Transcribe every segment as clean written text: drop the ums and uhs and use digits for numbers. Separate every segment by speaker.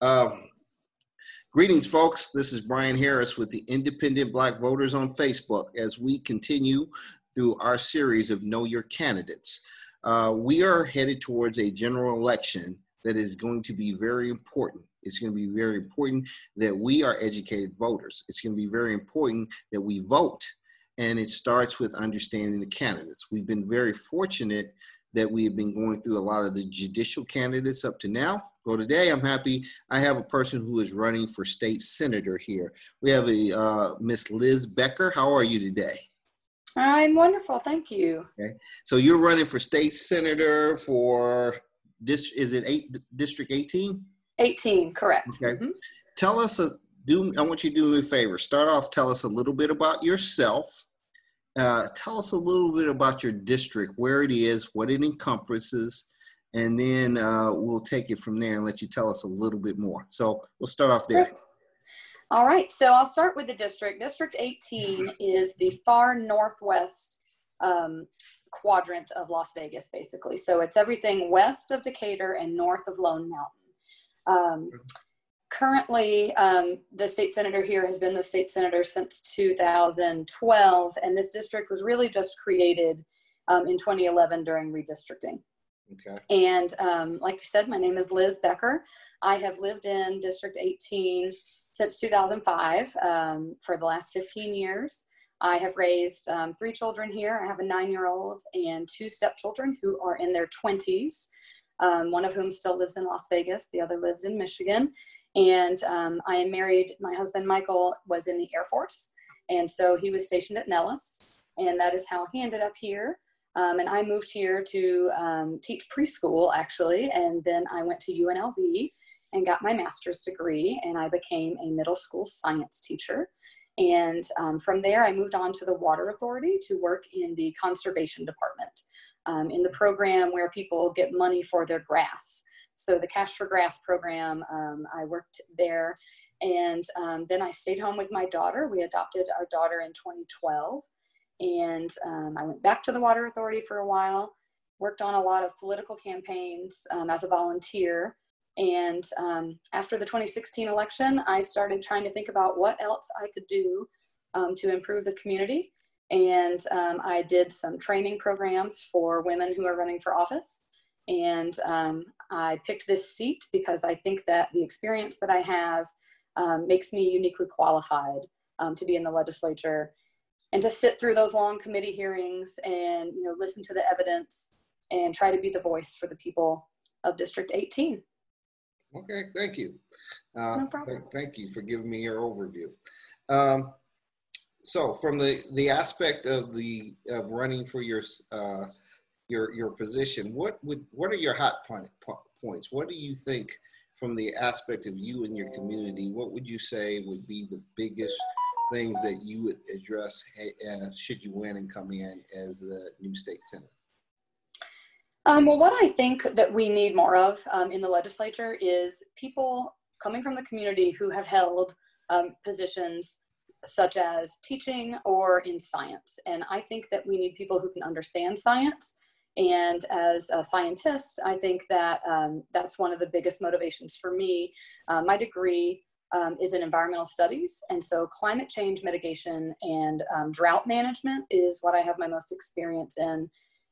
Speaker 1: Um, Greetings, folks. This is Brian Harris with the Independent Black Voters on Facebook as we continue through our series of Know Your Candidates. We are headed towards a general election that is going to be very important. It's going to be very important that we are educated voters. It's going to be very important that we vote, and it starts with understanding the candidates. We've been very fortunate that we have been going through a lot of the judicial candidates up to now. Well, today I'm happy I have a person who is running for state senator here. We have a Miss Liz Becker. How are you today?
Speaker 2: I'm wonderful, thank you.
Speaker 1: Okay, so you're running for state senator for District 18?
Speaker 2: 18, correct.
Speaker 1: Okay. Mm-hmm. Tell us, I want you to do me a favor. Start off, tell us a little bit about yourself. Tell us a little bit about your district, where it is, what it encompasses, and then we'll take it from there and let you tell us a little bit more. So we'll start off there.
Speaker 2: Perfect. All right, so I'll start with the district. District 18 is the far northwest quadrant of Las Vegas, basically. So it's everything west of Decatur and north of Lone Mountain. Currently, the state senator here has been the state senator since 2012, and this district was really just created in 2011 during redistricting.
Speaker 1: Okay.
Speaker 2: And like you said, my name is Liz Becker. I have lived in District 18 since 2005 for the last 15 years. I have raised 3 children here. I have a 9-year-old and 2 stepchildren who are in their 20s, one of whom still lives in Las Vegas. The other lives in Michigan. And I am married. My husband, Michael, was in the Air Force. And so he was stationed at Nellis. And that is how he ended up here. And I moved here to teach preschool, actually. And then I went to UNLV and got my master's degree. And I became a middle school science teacher. And from there, I moved on to the Water Authority to work in the conservation department, in the program where people get money for their grass. So the Cash for Grass program, I worked there. And then I stayed home with my daughter. We adopted our daughter in 2012. And I went back to the Water Authority for a while, worked on a lot of political campaigns as a volunteer. And after the 2016 election, I started trying to think about what else I could do to improve the community. And I did some training programs for women who are running for office. And I picked this seat because I think that the experience that I have makes me uniquely qualified to be in the legislature and to sit through those long committee hearings and, you know, listen to the evidence and try to be the voice for the people of District 18.
Speaker 1: Okay, thank you.
Speaker 2: No problem.
Speaker 1: Thank you for giving me your overview. So from the aspect of running for your position, what are your hot points? What do you think from the aspect of you and your community? What would you say would be the biggest things that you would address should you win and come in as the new state senator?
Speaker 2: Well, what I think that we need more of in the legislature is people coming from the community who have held positions such as teaching or in science. And I think that we need people who can understand science. And as a scientist, I think that that's one of the biggest motivations for me. My degree is in environmental studies. And so climate change mitigation and drought management is what I have my most experience in.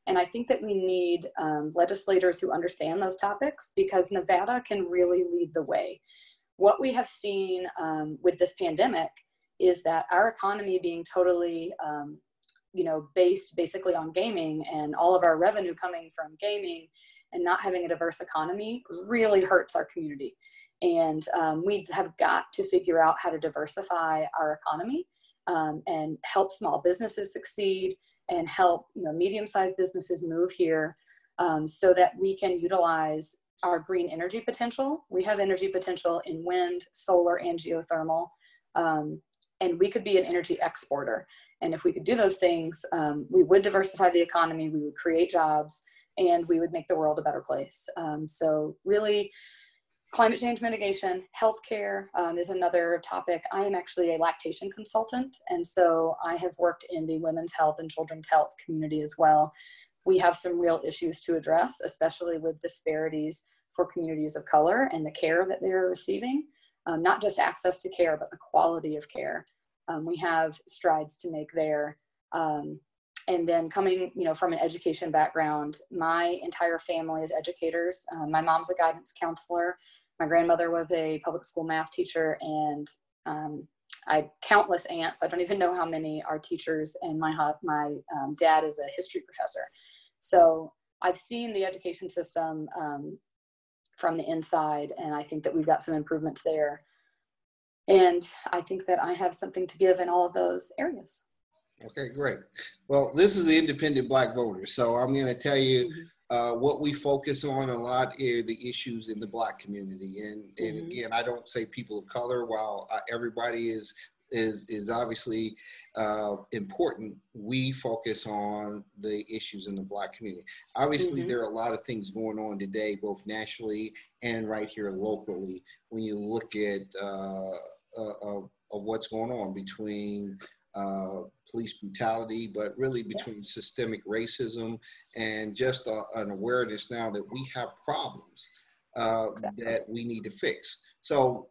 Speaker 2: And I think that we need legislators who understand those topics because Nevada can really lead the way. What we have seen with this pandemic is that our economy being totally based basically on gaming and all of our revenue coming from gaming and not having a diverse economy really hurts our community. And we have got to figure out how to diversify our economy and help small businesses succeed and help medium-sized businesses move here so that we can utilize our green energy potential. We have energy potential in wind, solar, and geothermal, and we could be an energy exporter. And if we could do those things, we would diversify the economy, we would create jobs, and we would make the world a better place. So really, climate change mitigation, healthcare is another topic. I am actually a lactation consultant, and so I have worked in the women's health and children's health community as well. We have some real issues to address, especially with disparities for communities of color and the care that they're receiving, not just access to care, but the quality of care. We have strides to make there. And then coming, from an education background, my entire family is educators. My mom's a guidance counselor. My grandmother was a public school math teacher, and I had countless aunts. I don't even know how many are teachers, and my dad is a history professor. So I've seen the education system from the inside, and I think that we've got some improvements there. And I think that I have something to give in all of those areas.
Speaker 1: Okay, great. Well, this is the Independent Black Voters. So I'm going to tell you what we focus on a lot are the issues in the Black community. And again, I don't say people of color, while everybody is obviously important. We focus on the issues in the Black community. Obviously, there are a lot of things going on today, both nationally and right here locally, when you look at of what's going on between police brutality, but really between systemic racism and just an awareness now that we have problems that we need to fix. So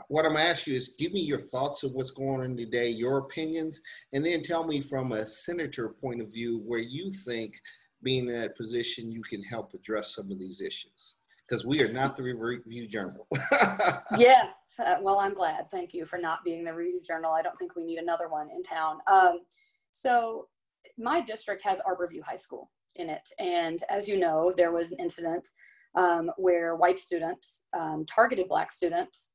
Speaker 1: what I'm going to ask you is give me your thoughts of what's going on today, your opinions, and then tell me from a senator point of view where you think, being in that position, you can help address some of these issues. Because we are not the Review Journal.
Speaker 2: Yes. Well, I'm glad. Thank you for not being the Review Journal. I don't think we need another one in town. So my district has Arborview High School in it. And as you know, there was an incident where white students targeted Black students,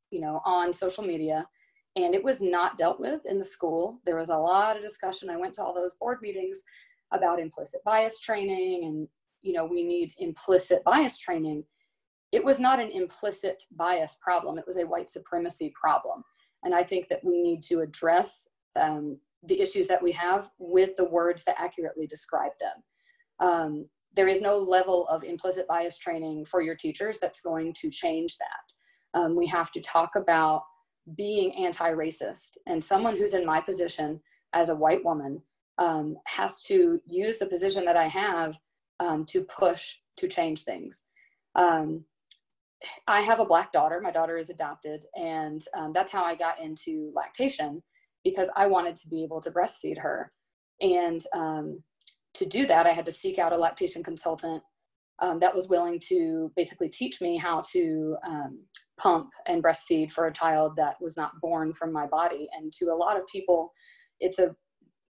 Speaker 2: on social media, and it was not dealt with in the school. There was a lot of discussion. I went to all those board meetings about implicit bias training, and, we need implicit bias training. It was not an implicit bias problem. It was a white supremacy problem. And I think that we need to address the issues that we have with the words that accurately describe them. There is no level of implicit bias training for your teachers that's going to change that. We have to talk about being anti-racist. And someone who's in my position as a white woman has to use the position that I have to push to change things. I have a Black daughter. My daughter is adopted, and that's how I got into lactation, because I wanted to be able to breastfeed her. And to do that, I had to seek out a lactation consultant that was willing to basically teach me how to pump and breastfeed for a child that was not born from my body. And to a lot of people, it's a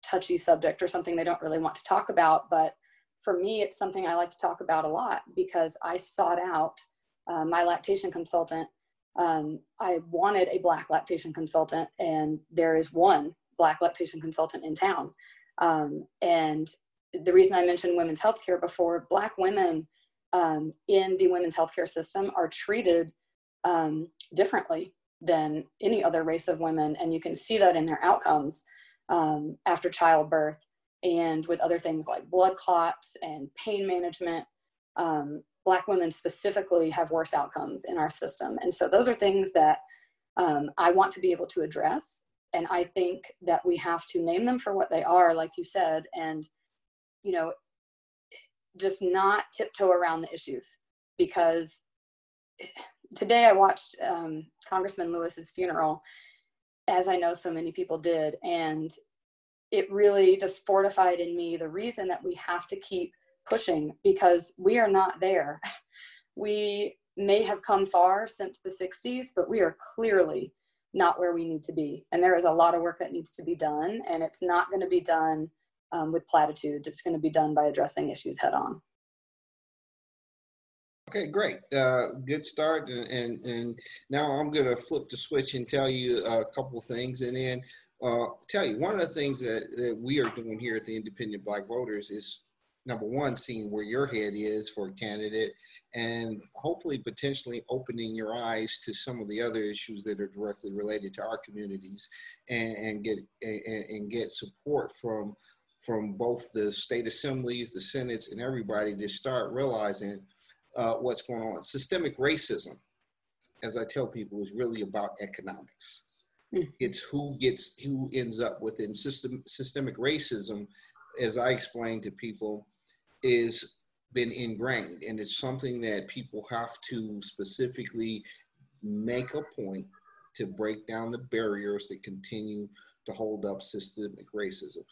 Speaker 2: touchy subject or something they don't really want to talk about. But for me, it's something I like to talk about a lot, because I sought out my lactation consultant. I wanted a Black lactation consultant, and there is one Black lactation consultant in town. And the reason I mentioned women's healthcare before, Black women in the women's healthcare system are treated differently than any other race of women. And you can see that in their outcomes after childbirth, and with other things like blood clots and pain management. Black women specifically have worse outcomes in our system. And so those are things that I want to be able to address. And I think that we have to name them for what they are, like you said, and, just not tiptoe around the issues. Because today I watched Congressman Lewis's funeral, as I know so many people did. And it really just fortified in me the reason that we have to keep pushing, because we are not there. We may have come far since the 60s, but we are clearly not where we need to be. And there is a lot of work that needs to be done, and it's not going to be done with platitudes. It's going to be done by addressing issues head on.
Speaker 1: Okay, great. Good start. And now I'm going to flip the switch and tell you a couple of things. And then tell you, one of the things that we are doing here at the Independent Black Voters is, number one, seeing where your head is for a candidate, and hopefully potentially opening your eyes to some of the other issues that are directly related to our communities, and get support from both the state assemblies, the senates, and everybody to start realizing what's going on. Systemic racism, as I tell people, is really about economics. It's who ends up within systemic racism, as I explain to people, is been ingrained, and it's something that people have to specifically make a point to break down the barriers that continue to hold up systemic racism.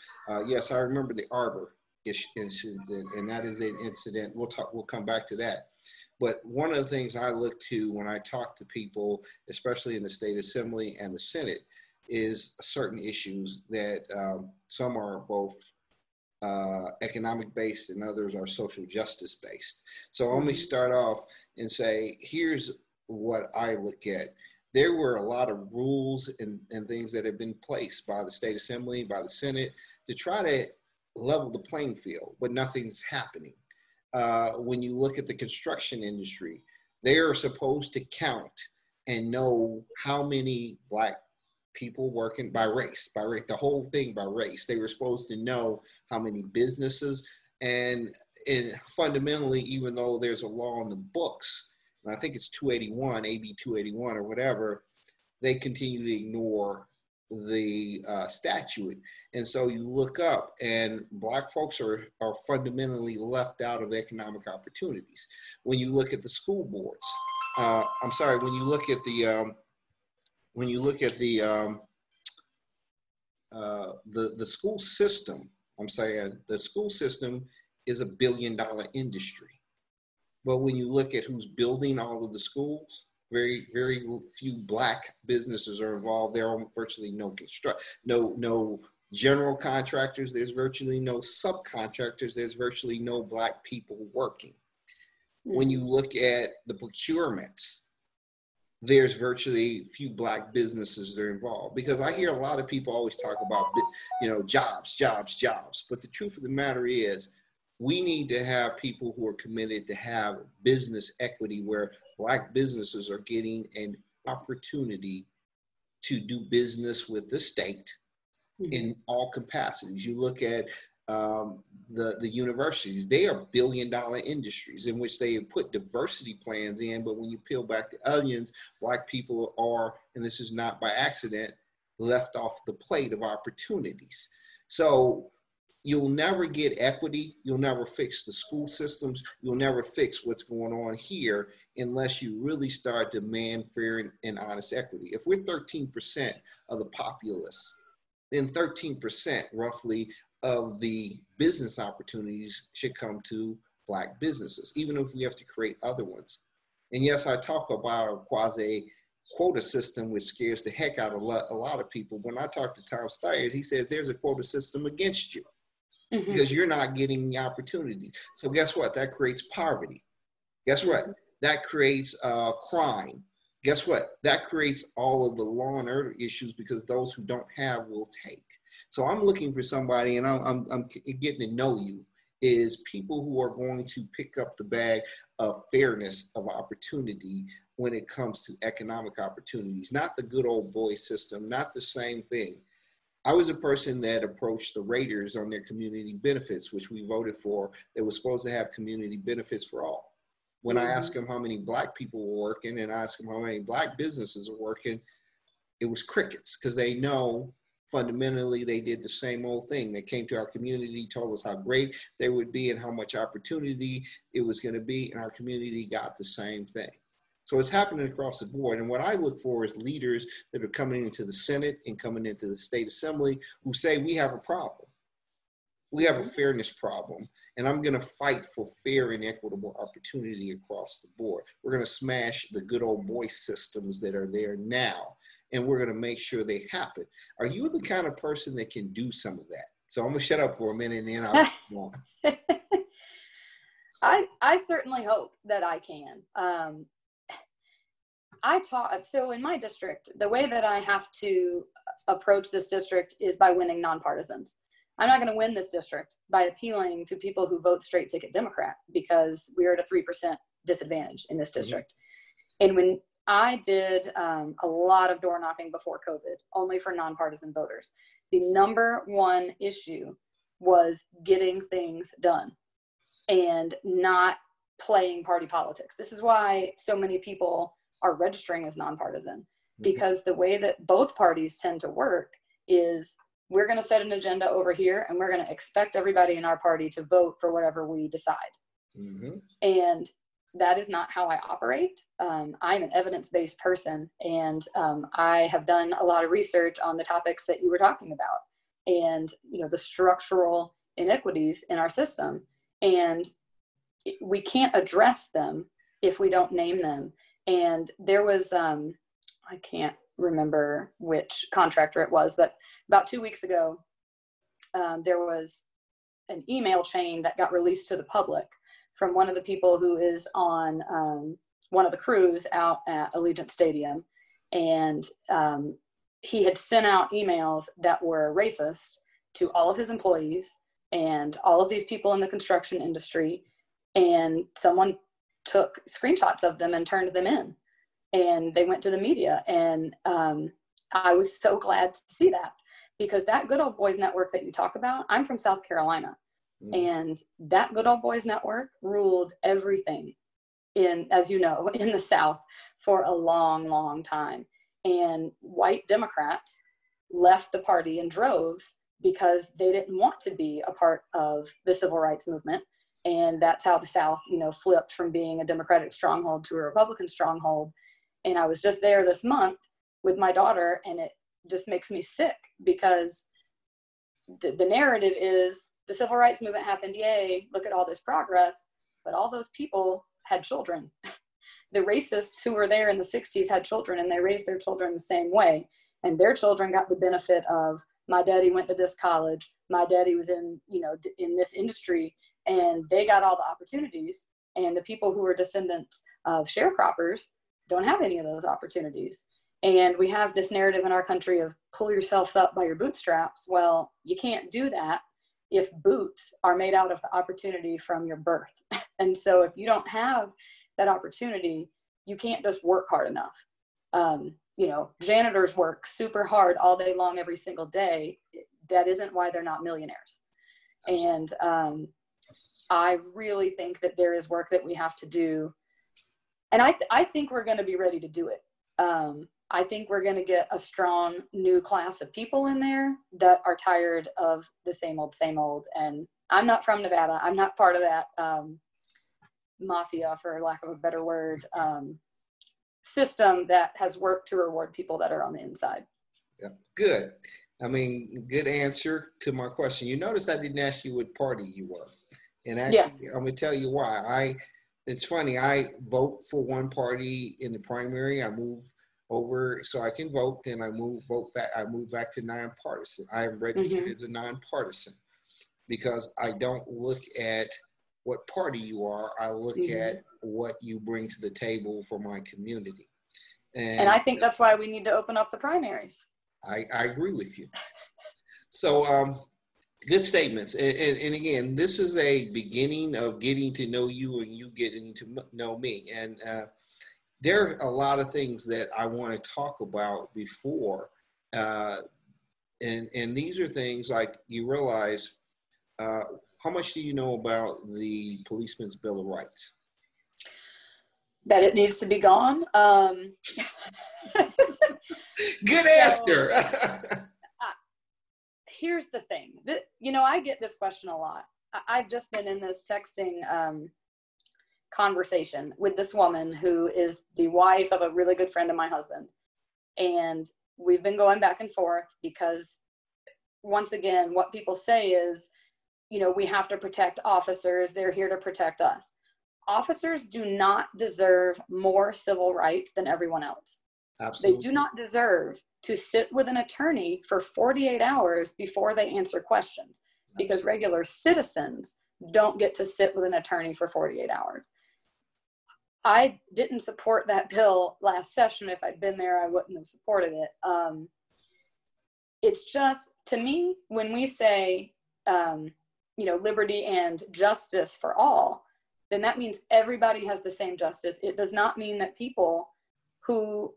Speaker 1: Yes, I remember the Arbor incident, and that is an incident. We'll come back to that. But one of the things I look to when I talk to people, especially in the state assembly and the Senate, is certain issues that some are both economic based and others are social justice based. So let me start off and say, here's what I look at. There were a lot of rules and things that have been placed by the state assembly, by the Senate, to try to level the playing field, but nothing's happening. When you look at the construction industry, they are supposed to count and know how many Black people working by race, the whole thing by race. They were supposed to know how many businesses, and fundamentally, even though there's a law in the books, and I think it's 281, AB 281 or whatever, they continue to ignore the statute. And so you look up and Black folks are fundamentally left out of economic opportunities. When you look at the school boards, when you look at the school system, I'm saying the school system is $1 billion industry. But when you look at who's building all of the schools, very, very few Black businesses are involved. There are virtually no no general contractors. There's virtually no subcontractors. There's virtually no Black people working. When you look at the procurements, there's virtually few Black businesses that are involved, because I hear a lot of people always talk about, jobs. But the truth of the matter is, we need to have people who are committed to have business equity, where Black businesses are getting an opportunity to do business with the state in all capacities. You look at the universities, they are $1 billion industries in which they have put diversity plans in, but when you peel back the onions, Black people are, and this is not by accident, left off the plate of opportunities. So you'll never get equity, you'll never fix the school systems, you'll never fix what's going on here unless you really start to demand fair and honest equity. If we're 13% of the populace, then 13% roughly of the business opportunities should come to Black businesses, even if we have to create other ones. And yes, I talk about a quasi quota system, which scares the heck out of a lot of people. When I talked to Tom Steyer, he said there's a quota system against you because you're not getting the opportunity. So guess what? That creates poverty. Guess what? That creates crime. Guess what? That creates all of the law and order issues, because those who don't have will take. So I'm looking for somebody, and I'm getting to know you, is people who are going to pick up the bag of fairness of opportunity when it comes to economic opportunities, not the good old boy system, not the same thing. I was a person that approached the Raiders on their community benefits, which we voted for. They were supposed to have community benefits for all. When I asked them how many Black people were working and I asked them how many Black businesses are working, it was crickets, because they know fundamentally they did the same old thing. They came to our community, told us how great they would be and how much opportunity it was going to be, and our community got the same thing. So it's happening across the board. And what I look for is leaders that are coming into the Senate and coming into the state assembly who say, we have a problem. We have a fairness problem, and I'm going to fight for fair and equitable opportunity across the board. We're going to smash the good old boy systems that are there now, and we're going to make sure they happen. Are you the kind of person that can do some of that? So I'm going to shut up for a minute and then I'll go on.
Speaker 2: I certainly hope that I can. So in my district, the way that I have to approach this district is by winning nonpartisans. I'm not going to win this district by appealing to people who vote straight ticket Democrat, because we're at a 3% disadvantage in this district. And when I did a lot of door knocking before COVID, only for nonpartisan voters, the number one issue was getting things done and not playing party politics. This is why so many people are registering as nonpartisan, because the way that both parties tend to work is, we're going to set an agenda over here and we're going to expect everybody in our party to vote for whatever we decide.
Speaker 1: Mm-hmm.
Speaker 2: And that is not how I operate. I'm an evidence-based person, and I have done a lot of research on the topics that you were talking about, and the structural inequities in our system, and we can't address them if we don't name them. And there was I can't remember which contractor it was, but about 2 weeks ago, there was an email chain that got released to the public from one of the people who is on one of the crews out at Allegiant Stadium. And he had sent out emails that were racist to all of his employees and all of these people in the construction industry. And someone took screenshots of them and turned them in. And they went to the media. And I was so glad to see that, because that Good Old Boys Network that you talk about, I'm from South Carolina. And that Good Old Boys Network ruled everything as you know, in the South for a long, long time. And white Democrats left the party in droves because they didn't want to be a part of the civil rights movement. And that's how the South, flipped from being a Democratic stronghold to a Republican stronghold. And I was just there this month with my daughter, and it just makes me sick, because the narrative is the civil rights movement happened, yay, look at all this progress, but all those people had children. The racists who were there in the 60s had children, and they raised their children the same way. And their children got the benefit of, my daddy went to this college, my daddy was in this industry, and they got all the opportunities. And the people who were descendants of sharecroppers don't have any of those opportunities. And we have this narrative in our country of pull yourself up by your bootstraps. Well, you can't do that if boots are made out of the opportunity from your birth. And so if you don't have that opportunity, you can't just work hard enough. Janitors work super hard all day long, every single day. That isn't why they're not millionaires. And I really think that there is work that we have to do. And I think we're going to be ready to do it. I think we're going to get a strong new class of people in there that are tired of the same old. And I'm not from Nevada. I'm not part of that mafia, for lack of a better word, system that has worked to reward people that are on the inside.
Speaker 1: Yeah, good. I mean, good answer to my question. You notice I didn't ask you what party you were. And actually, yes. I'm going to tell you why. It's funny, I vote for one party in the primary. I move over so I can vote, then I move back to nonpartisan. I am registered as a nonpartisan, because I don't look at what party you are. I look at what you bring to the table for my community. And
Speaker 2: I think that's why we need to open up the primaries.
Speaker 1: I agree with you. So good statements. And again, this is a beginning of getting to know you and you getting to know me. And there are a lot of things that I want to talk about before. And these are things like, you realize, how much do you know about the Policeman's Bill of Rights?
Speaker 2: That it needs to be gone.
Speaker 1: Good answer.
Speaker 2: Here's the thing. I get this question a lot. I've just been in this texting conversation with this woman who is the wife of a really good friend of my husband. And we've been going back and forth because, once again, what people say is, we have to protect officers. They're here to protect us. Officers do not deserve more civil rights than everyone else.
Speaker 1: Absolutely.
Speaker 2: They do not deserve to sit with an attorney for 48 hours before they answer questions, because regular citizens don't get to sit with an attorney for 48 hours. I didn't support that bill last session. If I'd been there, I wouldn't have supported it. It's just, to me, when we say, liberty and justice for all, then that means everybody has the same justice. It does not mean that people who,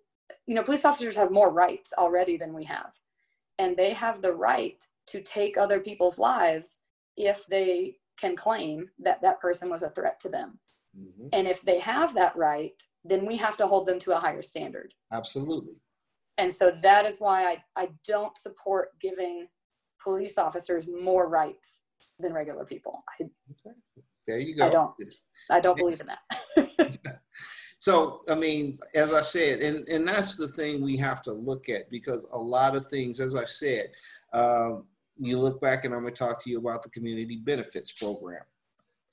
Speaker 2: police officers have more rights already than we have. And they have the right to take other people's lives if they can claim that that person was a threat to them. Mm-hmm. And if they have that right, then we have to hold them to a higher standard.
Speaker 1: Absolutely.
Speaker 2: And so that is why I don't support giving police officers more rights than regular people.
Speaker 1: Okay. There you
Speaker 2: I
Speaker 1: go.
Speaker 2: don't believe in that.
Speaker 1: So, I mean, as I said, and that's the thing we have to look at, because a lot of things, as I said, you look back, and I'm going to talk to you about the community benefits program,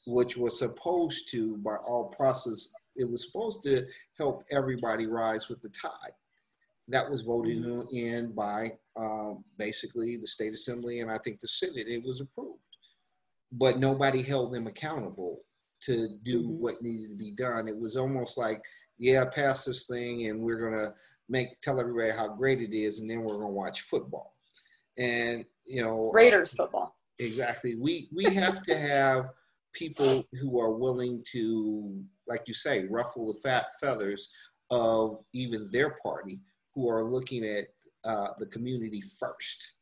Speaker 1: which was supposed to, by all process, it was supposed to help everybody rise with the tide. That was voted in by basically the state assembly, and I think the Senate. It was approved, but nobody held them accountable to do what needed to be done. It was almost like, yeah, pass this thing and we're going to tell everybody how great it is, and then we're going to watch football. And, you know,
Speaker 2: Raiders football.
Speaker 1: Exactly. We have to have people who are willing to, like you say, ruffle the feathers of even their party, who are looking at the community first.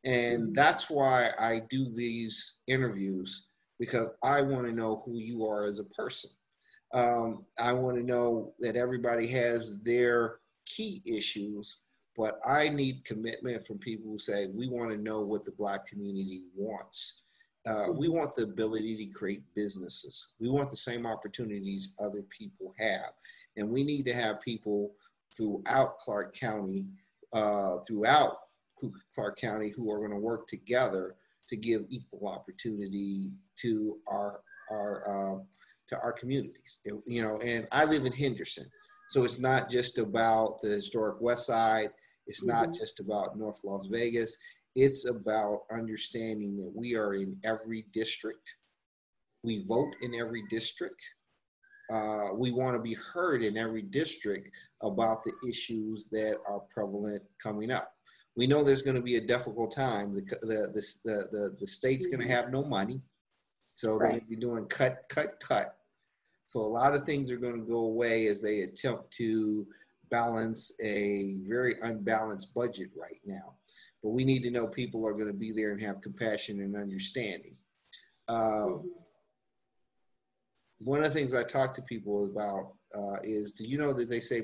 Speaker 1: And that's why I do these interviews, because I want to know who you are as a person. I want to know that everybody has their key issues, but I need commitment from people who say, we want to know what the Black community wants. We want the ability to create businesses. We want the same opportunities other people have. And we need to have people throughout Clark County, who are going to work together to give equal opportunity to our communities. You know, and I live in Henderson, so it's not just about the historic West Side. It's not just about North Las Vegas. It's about understanding that we are in every district. We vote in every district. We want to be heard in every district about the issues that are prevalent coming up. We know there's going to be a difficult time. The state's going to have no money, so they're going to be doing cut. So a lot of things are going to go away as they attempt to balance a very unbalanced budget right now. But we need to know people are going to be there and have compassion and understanding. One of the things I talk to people about is, do you know that they say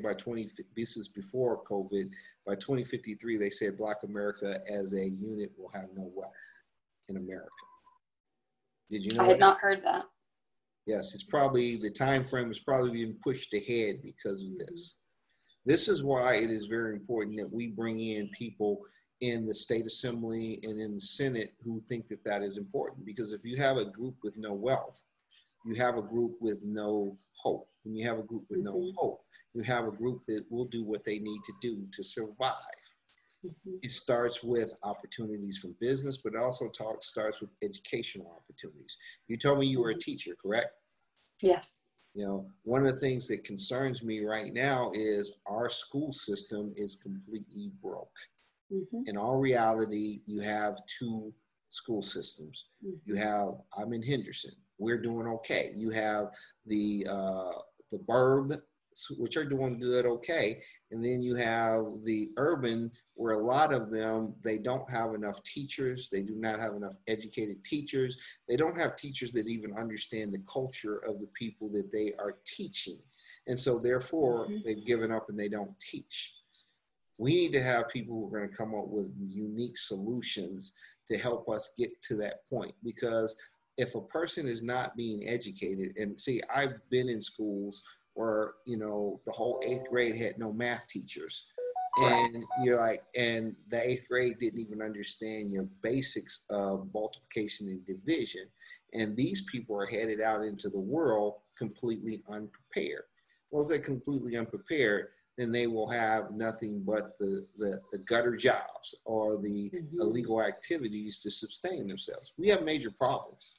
Speaker 1: this is before COVID, by 2053, they said Black America as a unit will have no wealth in America. Did you know
Speaker 2: I had
Speaker 1: that?
Speaker 2: not heard that.
Speaker 1: Yes, it's probably, the time frame is probably being pushed ahead because of this. This is why it is very important that we bring in people in the state assembly and in the Senate who think that that is important. Because if you have a group with no wealth, you have a group with no hope. When you have a group with no hope, you have a group that will do what they need to do to survive. It starts with opportunities from business, but it also starts with educational opportunities. You told me you were a teacher, correct?
Speaker 2: Yes.
Speaker 1: You know, one of the things that concerns me right now is our school system is completely broke. In all reality, you have two school systems. You have, I'm in Henderson, we're doing okay. You have the burb, which are doing good, okay. And then you have the urban, where a lot of them, they don't have enough teachers. They do not have enough educated teachers. They don't have teachers that even understand the culture of the people that they are teaching. And so therefore, they've given up and they don't teach. We need to have people who are going to come up with unique solutions to help us get to that point. Because if a person is not being educated, and see, I've been in schools where, you know, the whole 8th grade had no math teachers. And you're like, and the 8th grade didn't even understand your basics of multiplication and division. And these people are headed out into the world completely unprepared. Well, if they're completely unprepared, then they will have nothing but the gutter jobs or the illegal activities to sustain themselves. We have major problems.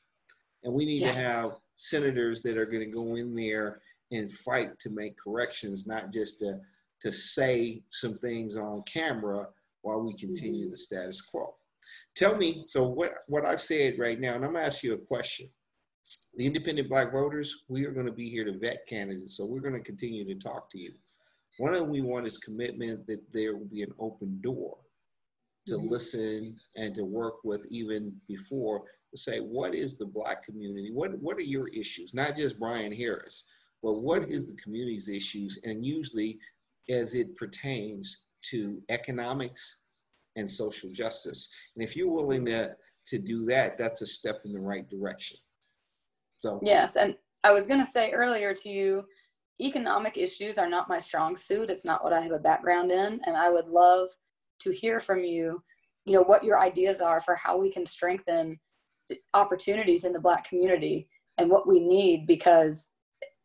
Speaker 1: And we need to have senators that are going to go in there and fight to make corrections, not just to say some things on camera while we continue the status quo. Tell me, so what I've said right now, and I'm going to ask you a question. The independent Black voters, we are going to be here to vet candidates, so we're going to continue to talk to you. One of them we want is commitment that there will be an open door to listen and to work with even before, to say, what is the Black community? What are your issues? Not just Brian Harris, but what is the community's issues? And usually as it pertains to economics and social justice. And if you're willing to do that, that's a step in the right direction. So
Speaker 2: yes, and I was going to say earlier to you, economic issues are not my strong suit. It's not what I have a background in, and I would love to hear from you, you know, what your ideas are for how we can strengthen opportunities in the Black community and what we need, because,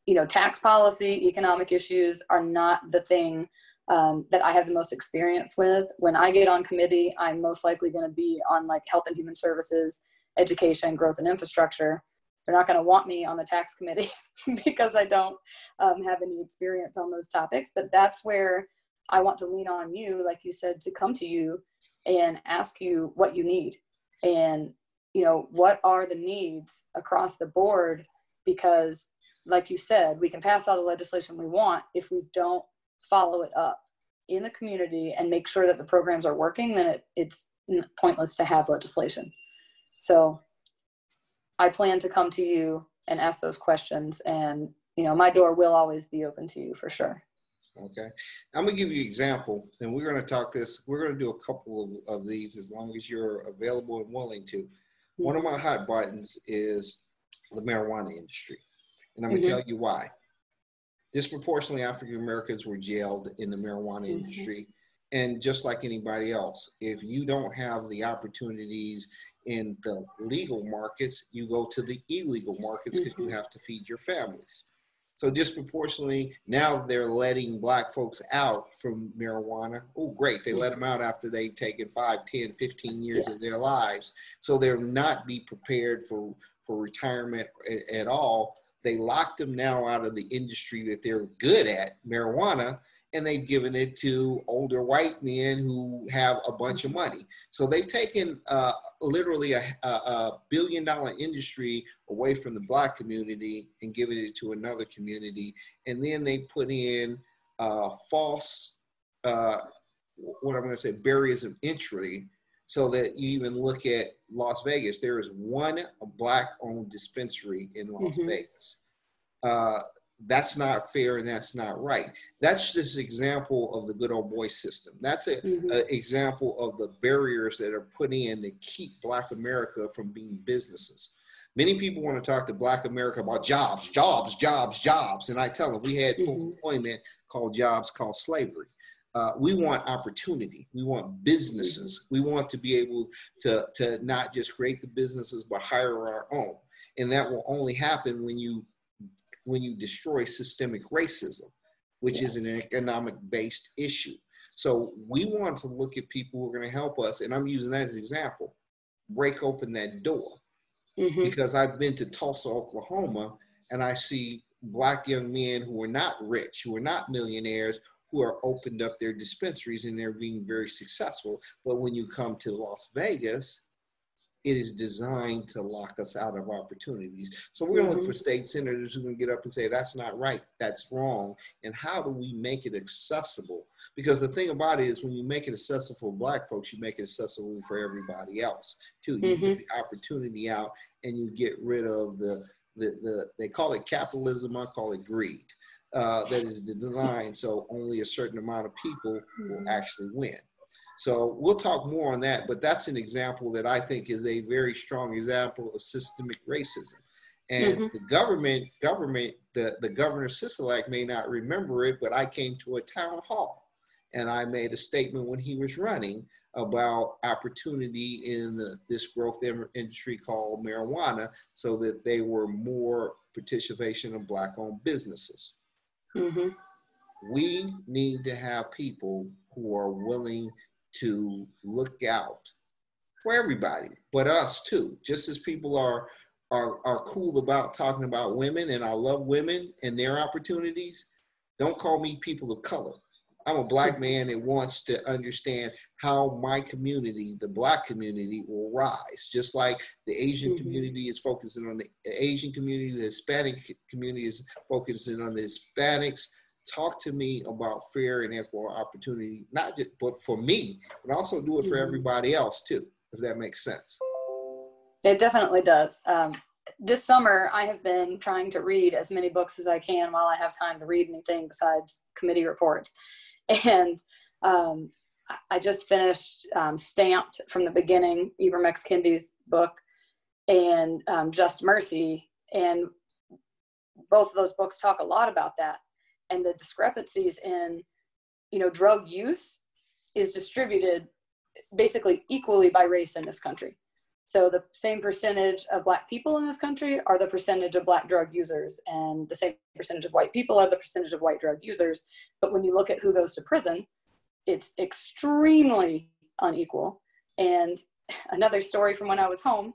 Speaker 2: you know, tax policy, economic issues are not the thing that I have the most experience with. When I get on committee, I'm most likely going to be on like health and human services, education, growth and infrastructure. They're not going to want me on the tax committees because I don't have any experience on those topics. But that's where I want to lean on you, like you said, to come to you and ask you what you need. And, you know, what are the needs across the board? Because like you said, we can pass all the legislation we want. If we don't follow it up in the community and make sure that the programs are working, then it's pointless to have legislation. So I plan to come to you and ask those questions, and, you know, my door will always be open to you for sure.
Speaker 1: Okay. I'm going to give you an example, and we're going to talk this. We're going to do a couple of these as long as you're available and willing to. Mm-hmm. One of my hot buttons is the marijuana industry. And I'm going to tell you why. Disproportionately African Americans were jailed in the marijuana industry. And just like anybody else, if you don't have the opportunities in the legal markets, you go to the illegal markets because you have to feed your families. So disproportionately, now they're letting Black folks out from marijuana. Oh, great. They let them out after they've taken 5, 10, 15 years of their lives. So they'll not be prepared for retirement at all. They locked them now out of the industry that they're good at, marijuana, and they've given it to older white men who have a bunch of money. So they've taken literally a $1 billion industry away from the Black community and given it to another community. And then they put in false, what I'm going to say, barriers of entry, so that you even look at Las Vegas. There is one Black-owned dispensary in Las Vegas. That's not fair and that's not right. That's just an example of the good old boy system. That's an example of the barriers that are put in to keep Black America from being businesses. Many people want to talk to Black America about jobs, jobs, jobs, jobs. And I tell them we had full employment called jobs, called slavery. We want opportunity. We want businesses. We want to be able to not just create the businesses, but hire our own. And that will only happen when you destroy systemic racism, which is an economic-based issue. So we want to look at people who are going to help us, and I'm using that as an example, break open that door. Because I've been to Tulsa, Oklahoma, and I see Black young men who are not rich, who are not millionaires, who are opened up their dispensaries and they're being very successful. But when you come to Las Vegas, it is designed to lock us out of opportunities. So we're going to look for state senators who are going to get up and say, that's not right, that's wrong. And how do we make it accessible? Because the thing about it is when you make it accessible for Black folks, you make it accessible for everybody else too. You get the opportunity out and you get rid of they call it capitalism, I call it greed. That is the design, so only a certain amount of people will actually win. So we'll talk more on that, but that's an example that I think is a very strong example of systemic racism. And the government, the Governor Sisolak may not remember it, but I came to a town hall and I made a statement when he was running about opportunity in this growth industry called marijuana, so that they were more participation of Black-owned businesses. We need to have people who are willing to look out for everybody, but us too. Just as people are cool about talking about women, and I love women and their opportunities, don't call me people of color. I'm a Black man that wants to understand how my community, the Black community, will rise. Just like the Asian community is focusing on the Asian community, the Hispanic community is focusing on the Hispanics. Talk to me about fair and equal opportunity, not just but for me, but also do it for everybody else too, if that makes sense.
Speaker 2: It definitely does. This summer, I have been trying to read as many books as I can while I have time to read anything besides committee reports. And I just finished Stamped from the Beginning, Ibram X. Kendi's book, and Just Mercy And both of those books talk a lot about that. And the discrepancies in, drug use is distributed basically equally by race in this country. So the same percentage of Black people in this country are the percentage of Black drug users, and the same percentage of white people are the percentage of white drug users. But when you look at who goes to prison, it's extremely unequal. And another story from when I was home,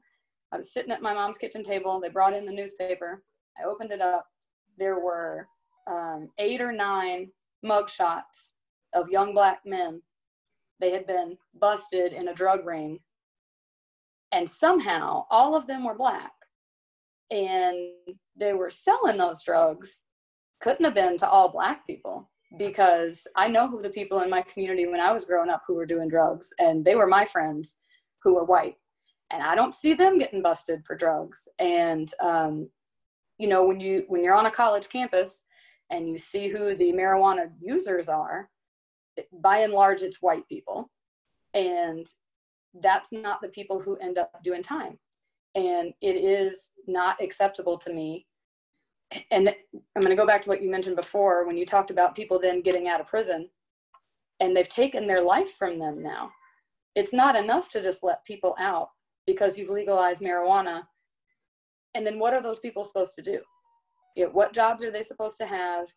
Speaker 2: I was sitting at my mom's kitchen table. They brought in the newspaper. I opened it up. There were 8 or 9 mugshots of young Black men. They had been busted in a drug ring. And somehow all of them were Black. And they were selling those drugs. Couldn't have been to all Black people, because I know who the people in my community when I was growing up who were doing drugs, and they were my friends who were white. And I don't see them getting busted for drugs. And, when you're on a college campus and you see who the marijuana users are, by and large, it's white people. And that's not the people who end up doing time. And it is not acceptable to me. And I'm going to go back to what you mentioned before when you talked about people then getting out of prison and they've taken their life from them now. It's not enough to just let people out because you've legalized marijuana. And then what are those people supposed to do? What jobs are they supposed to have?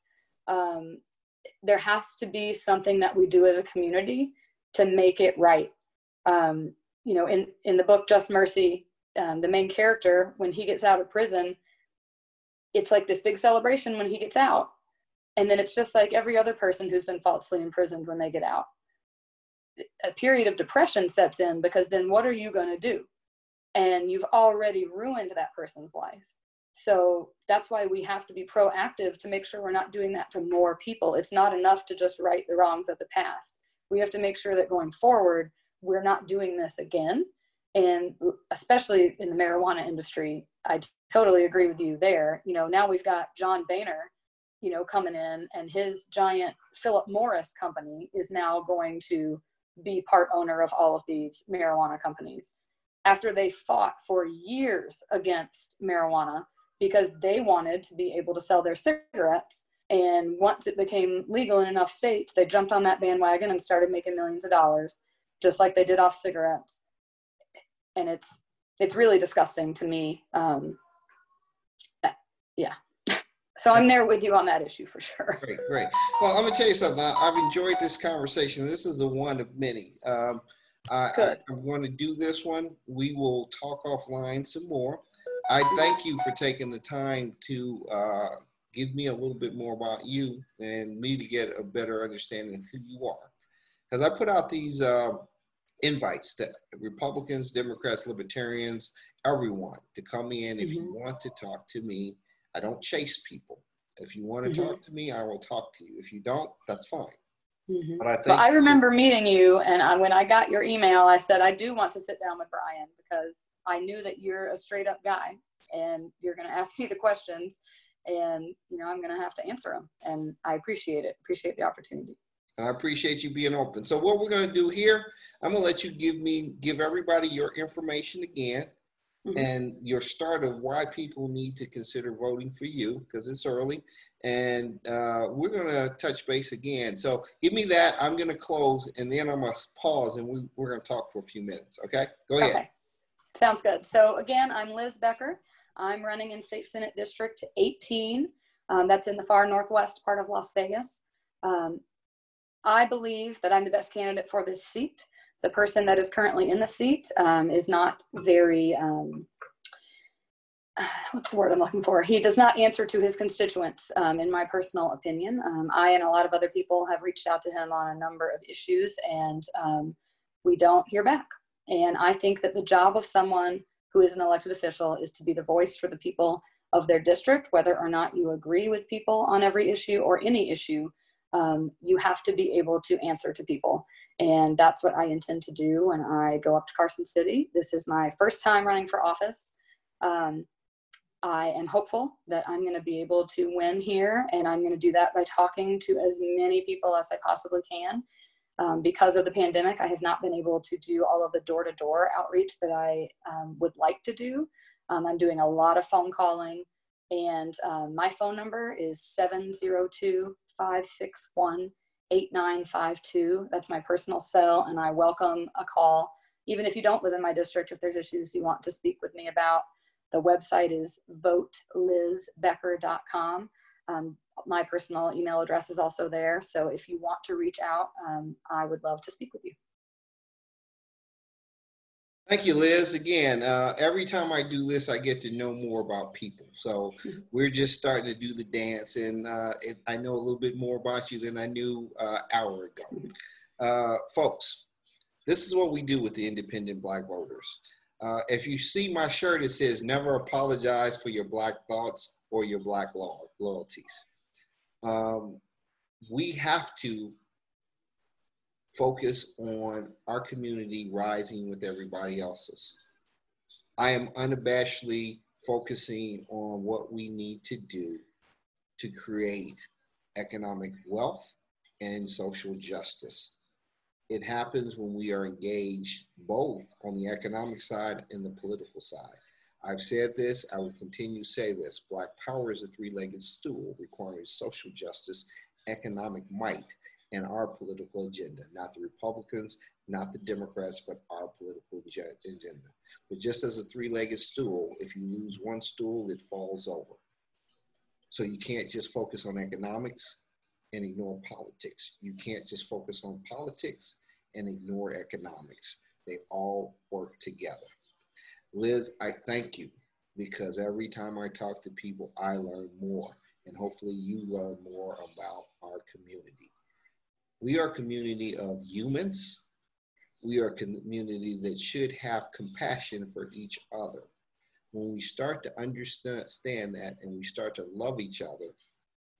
Speaker 2: There has to be something that we do as a community to make it right. In the book, Just Mercy, the main character, when he gets out of prison, it's like this big celebration when he gets out. And then it's just like every other person who's been falsely imprisoned when they get out. A period of depression sets in, because then what are you going to do? And you've already ruined that person's life. So that's why we have to be proactive to make sure we're not doing that to more people. It's not enough to just right the wrongs of the past. We have to make sure that going forward, we're not doing this again. And especially in the marijuana industry, I totally agree with you there. Now we've got John Boehner, coming in, and his giant Philip Morris company is now going to be part owner of all of these marijuana companies, after they fought for years against marijuana because they wanted to be able to sell their cigarettes. And once it became legal in enough states, they jumped on that bandwagon and started making millions of dollars, just like they did off cigarettes. And it's really disgusting to me. Yeah. So I'm there with you on that issue for sure.
Speaker 1: Great. Well, I'm gonna tell you something. I've enjoyed this conversation. This is the one of many. I'm going to do this one. We will talk offline some more. I thank you for taking the time to give me a little bit more about you and me to get a better understanding of who you are. Because I put out these invites to Republicans, Democrats, Libertarians, everyone to come in. If you want to talk to me, I don't chase people. If you want to talk to me, I will talk to you. If you don't, that's fine. But
Speaker 2: I remember meeting you, and when I got your email, I said, I do want to sit down with Brian, because I knew that you're a straight up guy and you're going to ask me the questions, and I'm going to have to answer them. And I appreciate the opportunity.
Speaker 1: And I appreciate you being open. So what we're going to do here, I'm going to let you give everybody your information again, and your start of why people need to consider voting for you, because it's early. And we're going to touch base again. So give me that. I'm going to close, and then I'm going to pause, and we're going to talk for a few minutes. Okay? Go ahead. Okay.
Speaker 2: Sounds good. So again, I'm Liz Becker. I'm running in State Senate District 18. That's in the far northwest part of Las Vegas. I believe that I'm the best candidate for this seat. The person that is currently in the seat is not very, what's the word I'm looking for? He does not answer to his constituents, in my personal opinion. I and a lot of other people have reached out to him on a number of issues, and we don't hear back. And I think that the job of someone who is an elected official is to be the voice for the people of their district, whether or not you agree with people on every issue or any issue. You have to be able to answer to people. And that's what I intend to do when I go up to Carson City. This is my first time running for office. I am hopeful that I'm going to be able to win here, and I'm going to do that by talking to as many people as I possibly can. Because of the pandemic, I have not been able to do all of the door-to-door outreach that I would like to do. I'm doing a lot of phone calling. And my phone number is 702-561-8952. That's my personal cell, and I welcome a call. Even if you don't live in my district, if there's issues you want to speak with me about, the website is votelizbecker.com. My personal email address is also there. So if you want to reach out, I would love to speak with you.
Speaker 1: Thank you, Liz. Again, every time I do this, I get to know more about people. So we're just starting to do the dance, and I know a little bit more about you than I knew an hour ago. Folks, this is what we do with the Independent Black Voters. If you see my shirt, it says, "Never apologize for your Black thoughts or your Black loyalties." We have to focus on our community rising with everybody else's. I am unabashedly focusing on what we need to do to create economic wealth and social justice. It happens when we are engaged both on the economic side and the political side. I've said this, I will continue to say this. Black power is a three-legged stool requiring social justice, economic might, and our political agenda, not the Republicans, not the Democrats, but our political agenda. But just as a three-legged stool, if you lose one stool, it falls over. So you can't just focus on economics and ignore politics. You can't just focus on politics and ignore economics. They all work together. Liz, I thank you, because every time I talk to people, I learn more, and hopefully you learn more about our community. We are a community of humans. We are a community that should have compassion for each other. When we start to understand that and we start to love each other,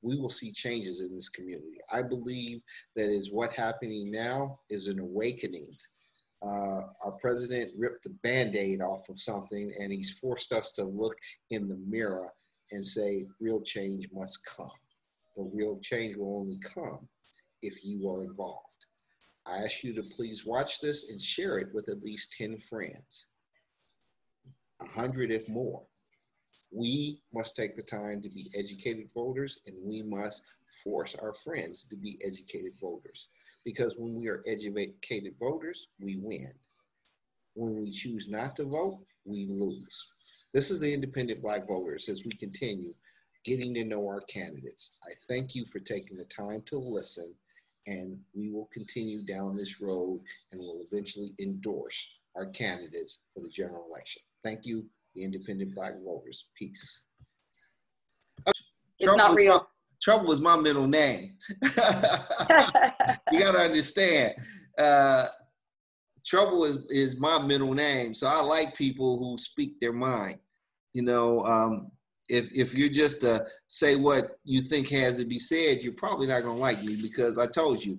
Speaker 1: we will see changes in this community. I believe that is what happening now is an awakening. Our president ripped the Band-Aid off of something, and he's forced us to look in the mirror and say, real change must come. The real change will only come if you are involved. I ask you to please watch this and share it with at least 10 friends, 100 if more. We must take the time to be educated voters, and we must force our friends to be educated voters. Because when we are educated voters, we win. When we choose not to vote, we lose. This is the Independent Black Voters as we continue getting to know our candidates. I thank you for taking the time to listen, and we will continue down this road and will eventually endorse our candidates for the general election. Thank you, the Independent Black Voters. Peace.
Speaker 2: It's not real.
Speaker 1: Trouble is my middle name. You gotta understand, Trouble is my middle name. So I like people who speak their mind. You know, if you're just to say what you think has to be said, you're probably not gonna like me, because I told you,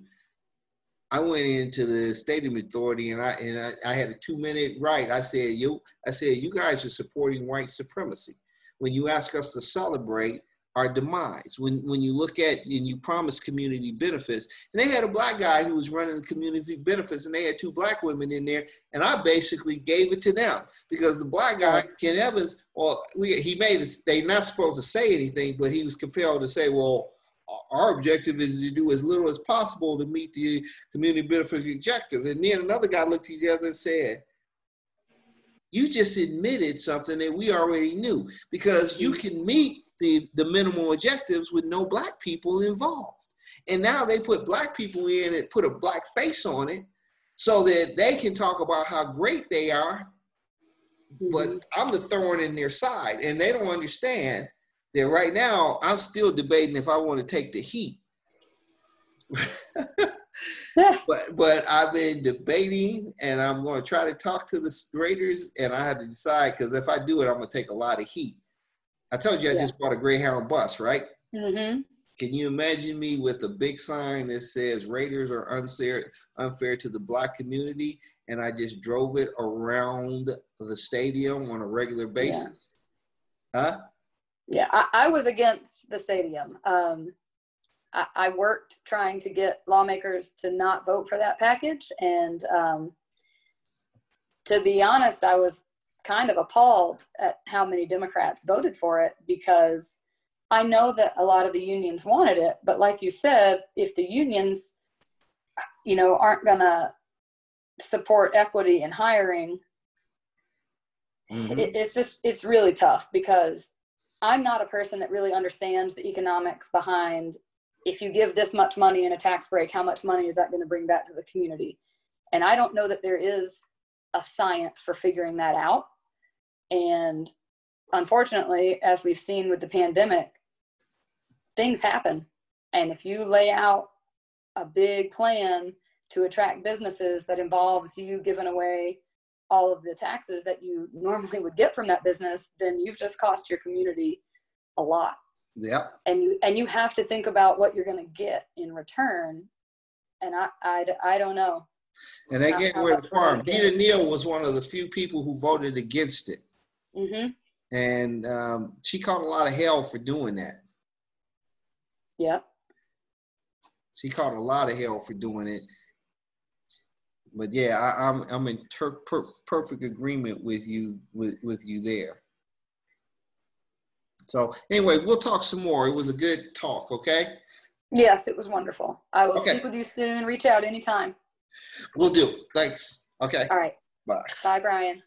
Speaker 1: I went into the Stadium Authority and I had a 2-minute right. I said, you guys are supporting white supremacy when you ask us to celebrate our demise. When you look at and you promise community benefits, and they had a black guy who was running the community benefits, and they had 2 black women in there, and I basically gave it to them because the black guy, Ken Evans, he made it. They're not supposed to say anything, but he was compelled to say, well, our objective is to do as little as possible to meet the community benefit objective. And me and another guy looked at each other and said, you just admitted something that we already knew, because you can meet the minimal objectives with no black people involved. And now they put black people in and put a black face on it so that they can talk about how great they are, but I'm the thorn in their side. And they don't understand that right now I'm still debating if I want to take the heat. But I've been debating, and I'm going to try to talk to the graders, and I had to decide, because if I do it, I'm going to take a lot of heat. I told you I just bought a Greyhound bus, right? Mm-hmm. Can you imagine me with a big sign that says Raiders are unfair to the black community, and I just drove it around the stadium on a regular basis? Yeah. Huh?
Speaker 2: Yeah, I was against the stadium. I worked trying to get lawmakers to not vote for that package. And to be honest, I was kind of appalled at how many Democrats voted for it, because I know that a lot of the unions wanted it, but like you said, if the unions, aren't going to support equity in hiring, it's really tough, because I'm not a person that really understands the economics behind, if you give this much money in a tax break, how much money is that going to bring back to the community? And I don't know that there is a science for figuring that out. And unfortunately, as we've seen with the pandemic, things happen. And if you lay out a big plan to attract businesses that involves you giving away all of the taxes that you normally would get from that business, then you've just cost your community a lot.
Speaker 1: Yeah.
Speaker 2: And you have to think about what you're going to get in return. And I don't know.
Speaker 1: And they get rid of the farm. Gita Neal was one of the few people who voted against it. Mm-hmm. And she caught a lot of hell for doing that.
Speaker 2: Yeah.
Speaker 1: She caught a lot of hell for doing it. But yeah, I'm in perfect agreement with you there. So anyway, we'll talk some more. It was a good talk, okay?
Speaker 2: Yes, it was wonderful. I will speak with you soon. Reach out anytime.
Speaker 1: Will do. Thanks. Okay.
Speaker 2: All right.
Speaker 1: Bye.
Speaker 2: Bye, Brian.